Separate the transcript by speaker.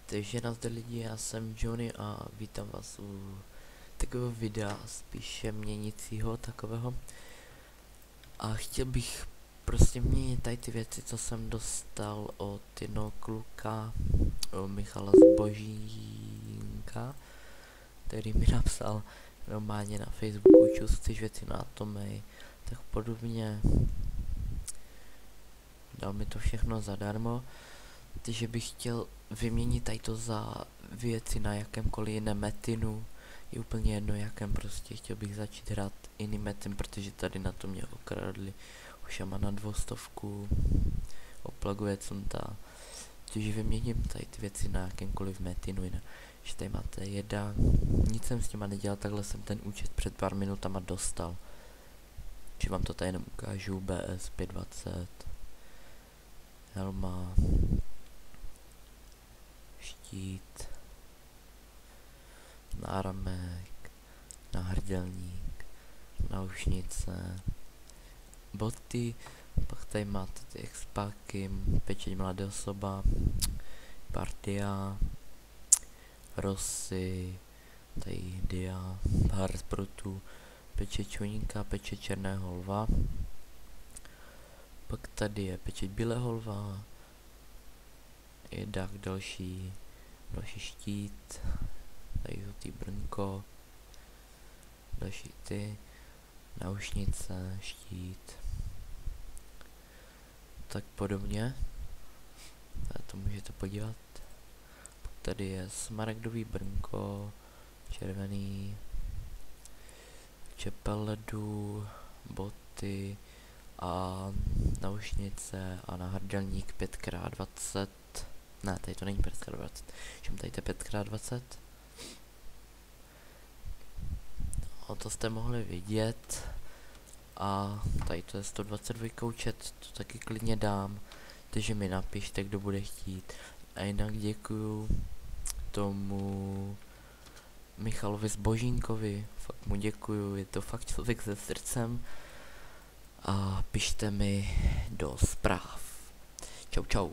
Speaker 1: Takže nazdar lidi, já jsem Johnny a vítám vás u takového videa, spíše měnícího takového. A chtěl bych prostě měnit tady ty věci, co jsem dostal od jednoho kluka, Michala Zbožínka, který mi napsal normálně na Facebooku, čus, chceš věci na Atomej, tak podobně. Dal mi to všechno zadarmo. Takže bych chtěl vyměnit tady to za věci na jakémkoliv jiném metinu. Je úplně jedno jakém, prostě chtěl bych začít hrát jiným metin, protože tady na to mě okradli Ošama na 200, oplaguje cunta. Takže vyměním tady ty věci na jakémkoliv metinu jinak. Že tady máte jeda, nic jsem s těma nedělal, takhle jsem ten účet před pár minutama dostal. Že vám to tady jenom ukážu, BS 520, helma, štít, náramek, náhrdelník, náušnice, boty, pak tady máte ty expáky, pečeť mladé osoba, partia, rosy, tady dia, pár zbrotů, pečeť čuníka, pečeť černého lva, pak tady je pečeť bílého lva, jedak další štít, tady žlutý brnko, další ty, náušnice, štít, tak podobně, tady to můžete podívat. Pak tady je smaragdový brnko, červený, čepel ledu, boty a náušnice a náhrdelník 5x20. Ne, tady to není 5x20, čem tady to 5x20. No, to jste mohli vidět. A tady to je 122 účet, to taky klidně dám. Takže mi napište, kdo bude chtít. A jinak děkuju tomu Michalovi Zbožínkovi, fakt mu děkuju, je to fakt člověk se srdcem. A pište mi do zpráv. Čau čau.